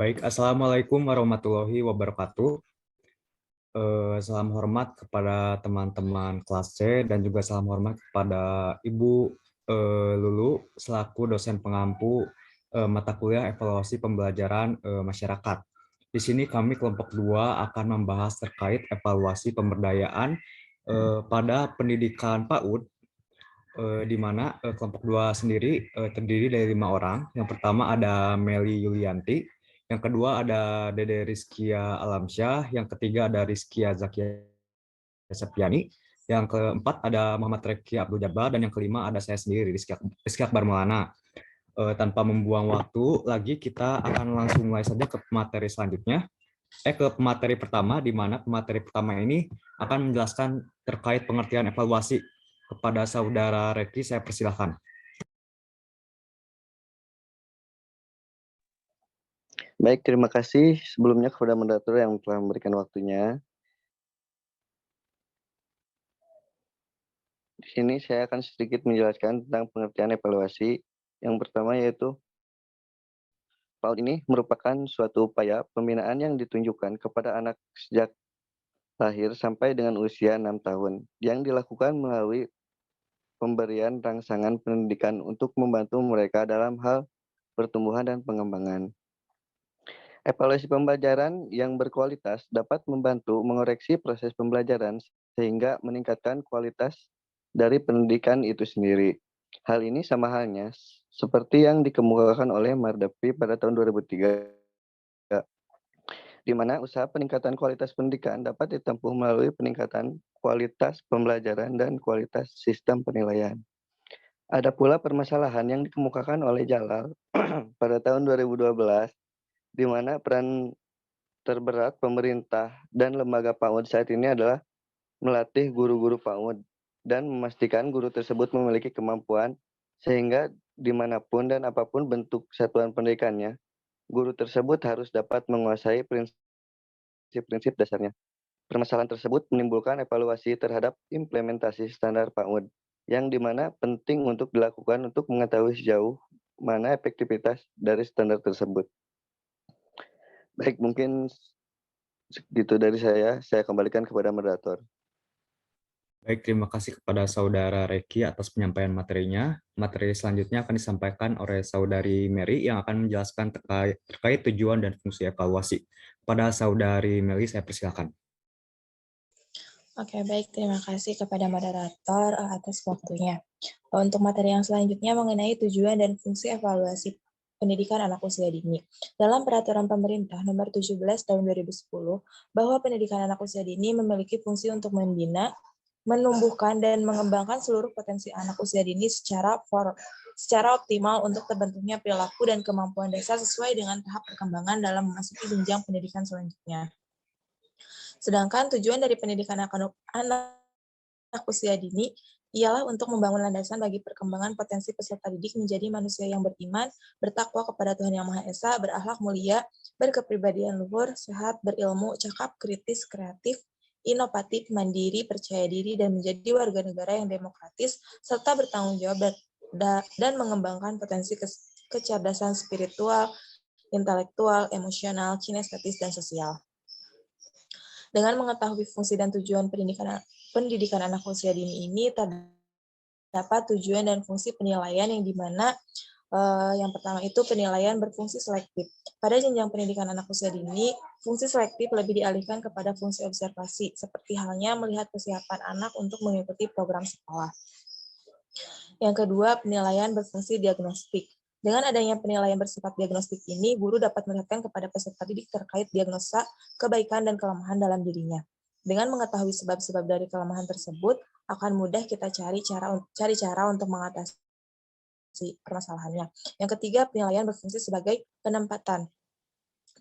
Baik, Assalamualaikum warahmatullahi wabarakatuh. Salam hormat kepada teman-teman kelas C dan juga salam hormat kepada Ibu Lulu selaku dosen pengampu mata kuliah evaluasi pembelajaran masyarakat. Di sini kami kelompok 2 akan membahas terkait evaluasi pemberdayaan pada pendidikan PAUD, di mana kelompok 2 sendiri terdiri dari 5 orang. Yang pertama ada Meli Yulianti, yang kedua ada Dede Rizkia Alamsyah, yang ketiga ada Rizkia Zakia Septiani, yang keempat ada Muhammad Reki Abdul Jabbar, dan yang kelima ada saya sendiri, Rizky Akbar Maulana. Tanpa membuang waktu lagi, kita akan langsung mulai saja ke materi selanjutnya. Ke materi pertama, di mana materi pertama ini akan menjelaskan terkait pengertian evaluasi. Kepada saudara Reki, saya persilahkan. Baik, terima kasih sebelumnya kepada moderator yang telah memberikan waktunya. Di sini saya akan sedikit menjelaskan tentang pengertian evaluasi. Yang pertama yaitu PAUD ini merupakan suatu upaya pembinaan yang ditunjukkan kepada anak sejak lahir sampai dengan usia 6 tahun yang dilakukan melalui pemberian rangsangan pendidikan untuk membantu mereka dalam hal pertumbuhan dan pengembangan. Evaluasi pembelajaran yang berkualitas dapat membantu mengoreksi proses pembelajaran sehingga meningkatkan kualitas dari pendidikan itu sendiri. Hal ini sama halnya seperti yang dikemukakan oleh Mardapi pada tahun 2003, di mana usaha peningkatan kualitas pendidikan dapat ditempuh melalui peningkatan kualitas pembelajaran dan kualitas sistem penilaian. Ada pula permasalahan yang dikemukakan oleh Jalal pada tahun 2012, di mana peran terberat pemerintah dan lembaga PAUD saat ini adalah melatih guru-guru PAUD dan memastikan guru tersebut memiliki kemampuan sehingga dimanapun dan apapun bentuk satuan pendidikannya, guru tersebut harus dapat menguasai prinsip-prinsip dasarnya. Permasalahan tersebut menimbulkan evaluasi terhadap implementasi standar PAUD, yang dimana penting untuk dilakukan untuk mengetahui sejauh mana efektivitas dari standar tersebut. Baik, mungkin segitu dari saya kembalikan kepada moderator. Baik, terima kasih kepada saudara Reki atas penyampaian materinya. Materi selanjutnya akan disampaikan oleh saudari Mary yang akan menjelaskan terkait tujuan dan fungsi evaluasi. Pada saudari Mary, saya persilakan. Oke, baik. Terima kasih kepada moderator atas waktunya. Untuk materi yang selanjutnya mengenai tujuan dan fungsi evaluasi pendidikan anak usia dini. Dalam Peraturan Pemerintah Nomor 17 Tahun 2010, bahwa pendidikan anak usia dini memiliki fungsi untuk membina, menumbuhkan, dan mengembangkan seluruh potensi anak usia dini secara optimal untuk terbentuknya perilaku dan kemampuan dasar sesuai dengan tahap perkembangan dalam memasuki jenjang pendidikan selanjutnya. Sedangkan tujuan dari pendidikan anak usia dini ialah untuk membangun landasan bagi perkembangan potensi peserta didik menjadi manusia yang beriman, bertakwa kepada Tuhan Yang Maha Esa, berakhlak mulia, berkepribadian luhur, sehat, berilmu, cakap, kritis, kreatif, inovatif, mandiri, percaya diri, dan menjadi warga negara yang demokratis, serta bertanggung jawab dan mengembangkan potensi kecerdasan spiritual, intelektual, emosional, kinestetis, dan sosial. Dengan mengetahui fungsi dan tujuan pendidikan anak usia dini ini, terdapat tujuan dan fungsi penilaian yang dimana yang pertama itu penilaian berfungsi selektif. Pada jenjang pendidikan anak usia dini, fungsi selektif lebih dialihkan kepada fungsi observasi, seperti halnya melihat kesiapan anak untuk mengikuti program sekolah. Yang kedua, penilaian berfungsi diagnostik. Dengan adanya penilaian bersifat diagnostik ini, guru dapat melihatkan kepada peserta didik terkait diagnosa kebaikan dan kelemahan dalam dirinya. Dengan mengetahui sebab-sebab dari kelemahan tersebut, akan mudah kita cari cara untuk mengatasi permasalahannya. Yang ketiga, penilaian berfungsi sebagai penempatan.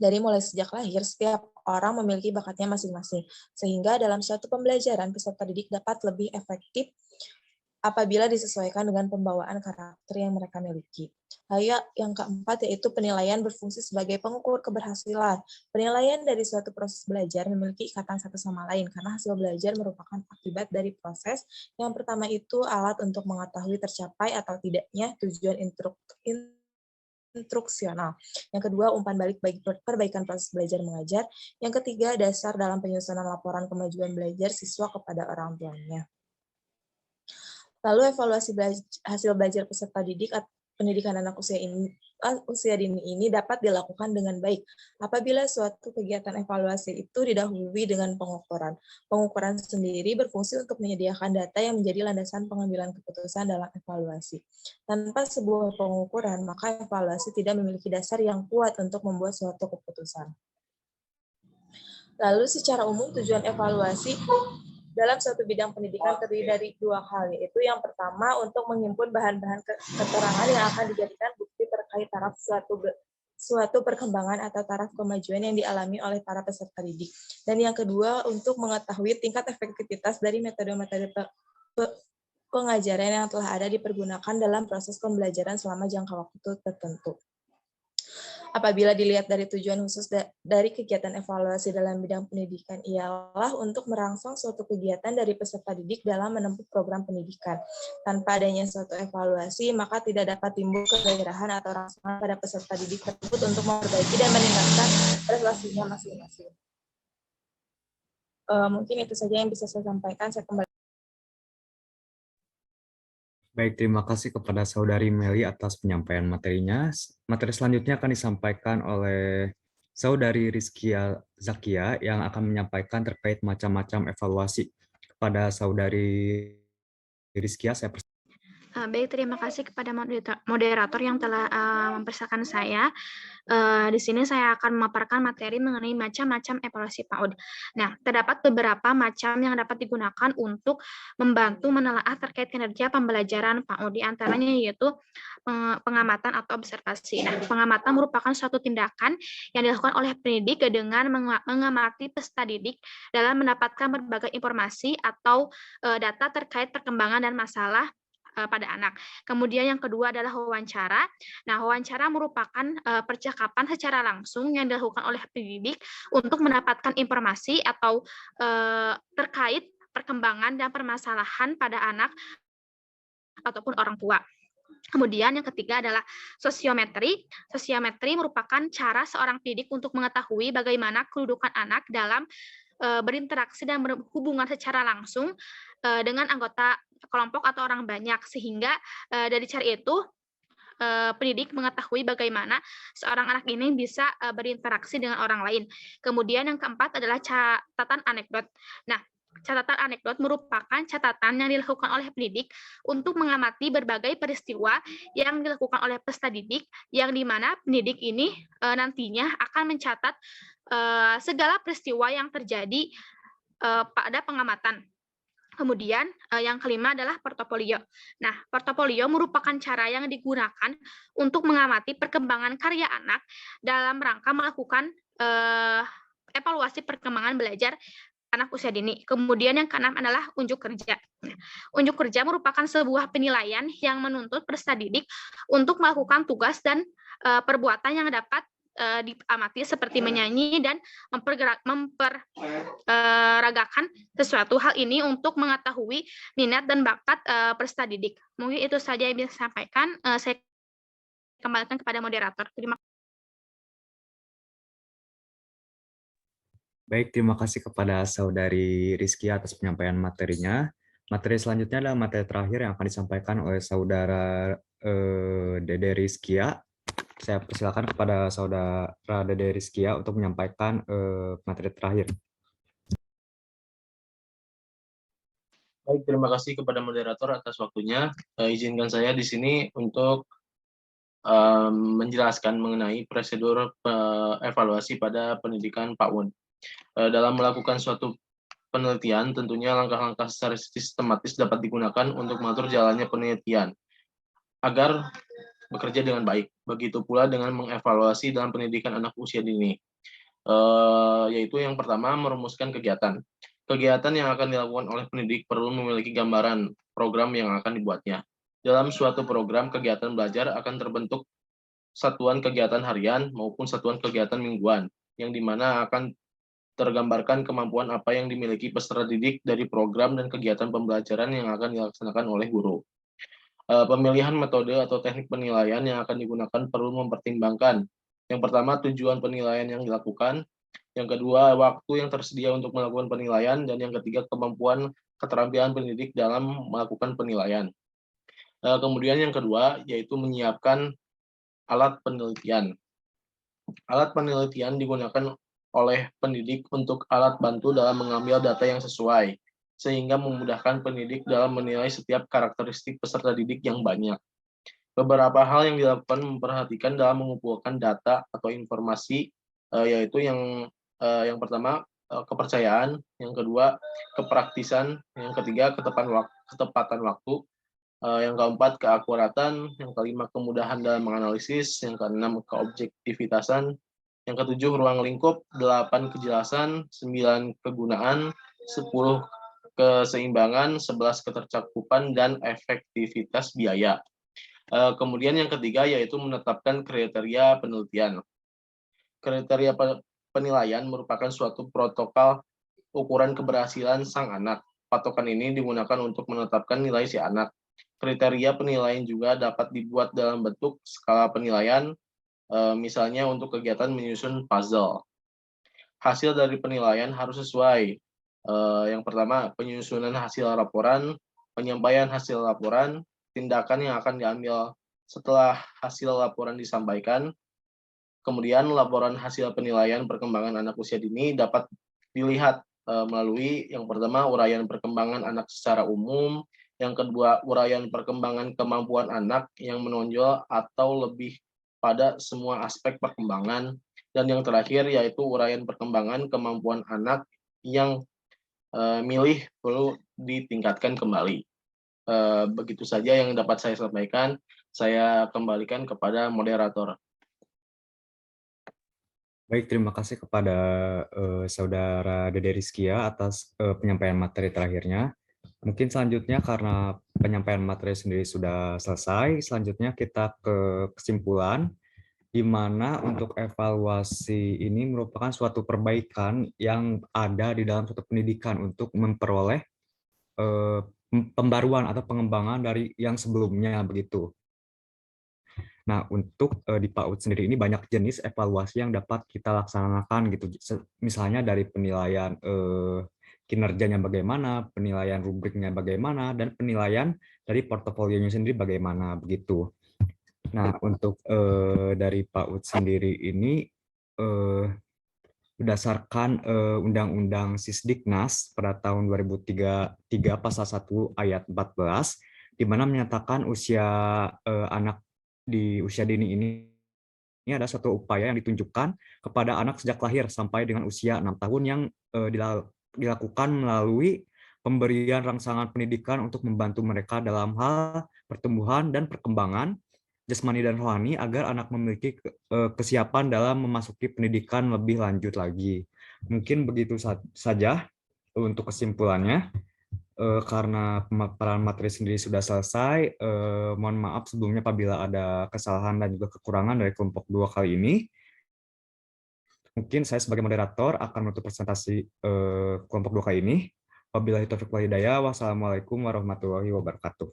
Dari mulai sejak lahir, setiap orang memiliki bakatnya masing-masing, sehingga dalam suatu pembelajaran, peserta didik dapat lebih efektif apabila disesuaikan dengan pembawaan karakter yang mereka miliki. Lalu yang keempat yaitu penilaian berfungsi sebagai pengukur keberhasilan. Penilaian dari suatu proses belajar memiliki ikatan satu sama lain karena hasil belajar merupakan akibat dari proses. Yang pertama itu alat untuk mengetahui tercapai atau tidaknya tujuan instruksional. Yang kedua, umpan balik bagi perbaikan proses belajar mengajar. Yang ketiga, dasar dalam penyusunan laporan kemajuan belajar siswa kepada orang tuanya. Lalu evaluasi hasil belajar peserta didik pendidikan anak usia dini ini dapat dilakukan dengan baik apabila suatu kegiatan evaluasi itu didahului dengan pengukuran. Pengukuran sendiri berfungsi untuk menyediakan data yang menjadi landasan pengambilan keputusan dalam evaluasi. Tanpa sebuah pengukuran, maka evaluasi tidak memiliki dasar yang kuat untuk membuat suatu keputusan. Lalu secara umum tujuan evaluasi dalam suatu bidang pendidikan terdiri dari dua hal, yaitu yang pertama untuk menghimpun bahan-bahan keterangan yang akan dijadikan bukti terkait taraf suatu perkembangan atau taraf kemajuan yang dialami oleh para peserta didik. Dan yang kedua untuk mengetahui tingkat efektivitas dari metode-metode pengajaran yang telah ada dipergunakan dalam proses pembelajaran selama jangka waktu tertentu. Apabila dilihat dari tujuan khusus dari kegiatan evaluasi dalam bidang pendidikan ialah untuk merangsang suatu kegiatan dari peserta didik dalam menempuh program pendidikan. Tanpa adanya suatu evaluasi, maka tidak dapat timbul kegairahan atau rangsangan pada peserta didik tersebut untuk memperbaiki dan meningkatkan prestasinya masing-masing. Mungkin itu saja yang bisa saya sampaikan. Saya kembali. Baik, terima kasih kepada Saudari Meli atas penyampaian materinya. Materi selanjutnya akan disampaikan oleh Saudari Rizkia Zakia yang akan menyampaikan terkait macam-macam evaluasi. Kepada Saudari Rizkia, saya persilakan. Baik, terima kasih kepada moderator yang telah mempersilahkan saya. Di sini saya akan memaparkan materi mengenai macam-macam evaluasi PAUD. Nah, terdapat beberapa macam yang dapat digunakan untuk membantu menelaah terkait kinerja pembelajaran PAUD. Di antaranya yaitu pengamatan atau observasi. Nah, pengamatan merupakan suatu tindakan yang dilakukan oleh pendidik dengan mengamati peserta didik dalam mendapatkan berbagai informasi atau data terkait perkembangan dan masalah pada anak. Kemudian yang kedua adalah wawancara. Nah, wawancara merupakan percakapan secara langsung yang dilakukan oleh pendidik untuk mendapatkan informasi atau terkait perkembangan dan permasalahan pada anak ataupun orang tua. Kemudian yang ketiga adalah sosiometri. Sosiometri merupakan cara seorang pendidik untuk mengetahui bagaimana kedudukan anak dalam berinteraksi dan berhubungan secara langsung dengan anggota kelompok atau orang banyak, sehingga dari cara itu pendidik mengetahui bagaimana seorang anak ini bisa berinteraksi dengan orang lain. Kemudian yang keempat adalah catatan anekdot. Nah, catatan anekdot merupakan catatan yang dilakukan oleh pendidik untuk mengamati berbagai peristiwa yang dilakukan oleh peserta didik, yang dimana pendidik ini nantinya akan mencatat segala peristiwa yang terjadi pada pengamatan. Kemudian yang kelima adalah portofolio. Nah, portofolio merupakan cara yang digunakan untuk mengamati perkembangan karya anak dalam rangka melakukan evaluasi perkembangan belajar anak usia dini. Kemudian yang keenam adalah unjuk kerja. Unjuk kerja merupakan sebuah penilaian yang menuntut peserta didik untuk melakukan tugas dan perbuatan yang dapat diamati seperti menyanyi dan memperagakan sesuatu. Hal ini untuk mengetahui minat dan bakat peserta didik. Mungkin itu saja yang bisa saya sampaikan. Saya kembalikan kepada moderator. Terima kasih. Baik, terima kasih kepada Saudari Rizkia atas penyampaian materinya. Materi selanjutnya adalah materi terakhir yang akan disampaikan oleh Saudara Dede Rizkia. Saya persilakan kepada Saudara Dede Rizkia untuk menyampaikan materi terakhir. Baik, terima kasih kepada moderator atas waktunya. Izinkan saya di sini untuk menjelaskan mengenai prosedur evaluasi pada pendidikan PAUD. Dalam melakukan suatu penelitian, tentunya langkah-langkah secara sistematis dapat digunakan untuk mengatur jalannya penelitian agar bekerja dengan baik. Begitu pula dengan mengevaluasi dalam pendidikan anak usia dini, yaitu yang pertama merumuskan kegiatan. Kegiatan yang akan dilakukan oleh pendidik perlu memiliki gambaran program yang akan dibuatnya. Dalam suatu program kegiatan belajar akan terbentuk satuan kegiatan harian maupun satuan kegiatan mingguan, yang dimana akan tergambarkan kemampuan apa yang dimiliki peserta didik dari program dan kegiatan pembelajaran yang akan dilaksanakan oleh guru. Pemilihan metode atau teknik penilaian yang akan digunakan perlu mempertimbangkan yang pertama, tujuan penilaian yang dilakukan, yang kedua, waktu yang tersedia untuk melakukan penilaian, dan yang ketiga, kemampuan keterampilan pendidik dalam melakukan penilaian. Kemudian yang kedua, yaitu menyiapkan alat penelitian. Alat penelitian digunakan oleh pendidik untuk alat bantu dalam mengambil data yang sesuai, sehingga memudahkan pendidik dalam menilai setiap karakteristik peserta didik yang banyak. Beberapa hal yang dilakukan memperhatikan dalam mengumpulkan data atau informasi, yaitu yang pertama kepercayaan, yang kedua kepraktisan, yang ketiga ketepatan waktu, yang keempat keakuratan, yang kelima kemudahan dalam menganalisis, yang keenam keobjektivitasan, yang ketujuh ruang lingkup, 8 kejelasan, 9 kegunaan, 10 keseimbangan, 11 ketercakupan, dan efektivitas biaya. Kemudian yang ketiga yaitu menetapkan kriteria penelitian. Kriteria penilaian merupakan suatu protokol ukuran keberhasilan sang anak. Patokan ini digunakan untuk menetapkan nilai si anak. Kriteria penilaian juga dapat dibuat dalam bentuk skala penilaian, misalnya untuk kegiatan menyusun puzzle. Hasil dari penilaian harus sesuai. Yang pertama, penyusunan hasil laporan, penyampaian hasil laporan, tindakan yang akan diambil setelah hasil laporan disampaikan. Kemudian laporan hasil penilaian perkembangan anak usia dini dapat dilihat melalui yang pertama uraian perkembangan anak secara umum, yang kedua uraian perkembangan kemampuan anak yang menonjol atau lebih pada semua aspek perkembangan, dan yang terakhir yaitu uraian perkembangan kemampuan anak yang milih perlu ditingkatkan kembali. Begitu saja yang dapat saya sampaikan. Saya kembalikan kepada moderator. Baik, terima kasih kepada Saudara Dede Rizkia atas penyampaian materi terakhirnya. Mungkin selanjutnya karena penyampaian materi sendiri sudah selesai, selanjutnya kita ke kesimpulan, di mana untuk evaluasi ini merupakan suatu perbaikan yang ada di dalam suatu pendidikan untuk memperoleh pembaruan atau pengembangan dari yang sebelumnya begitu. Nah, untuk di PAUD sendiri ini banyak jenis evaluasi yang dapat kita laksanakan gitu. Misalnya dari penilaian kinerjanya bagaimana, penilaian rubriknya bagaimana, dan penilaian dari portofolionya sendiri bagaimana begitu. Nah, untuk dari PAUD sendiri ini berdasarkan Undang-Undang Sisdiknas pada tahun 2003 Pasal 1 Ayat 14, di mana menyatakan usia anak di usia dini ini ada suatu upaya yang ditunjukkan kepada anak sejak lahir sampai dengan usia 6 tahun yang dilakukan melalui pemberian rangsangan pendidikan untuk membantu mereka dalam hal pertumbuhan dan perkembangan jasmani dan rohani agar anak memiliki kesiapan dalam memasuki pendidikan lebih lanjut lagi. Mungkin begitu saja untuk kesimpulannya. Karena pemaparan materi sendiri sudah selesai, mohon maaf sebelumnya apabila ada kesalahan dan juga kekurangan dari kelompok 2 kali ini. Mungkin saya sebagai moderator akan menutup presentasi kelompok 2 kali ini. Wabillahi taufiq wal hidayah. Wassalamualaikum warahmatullahi wabarakatuh.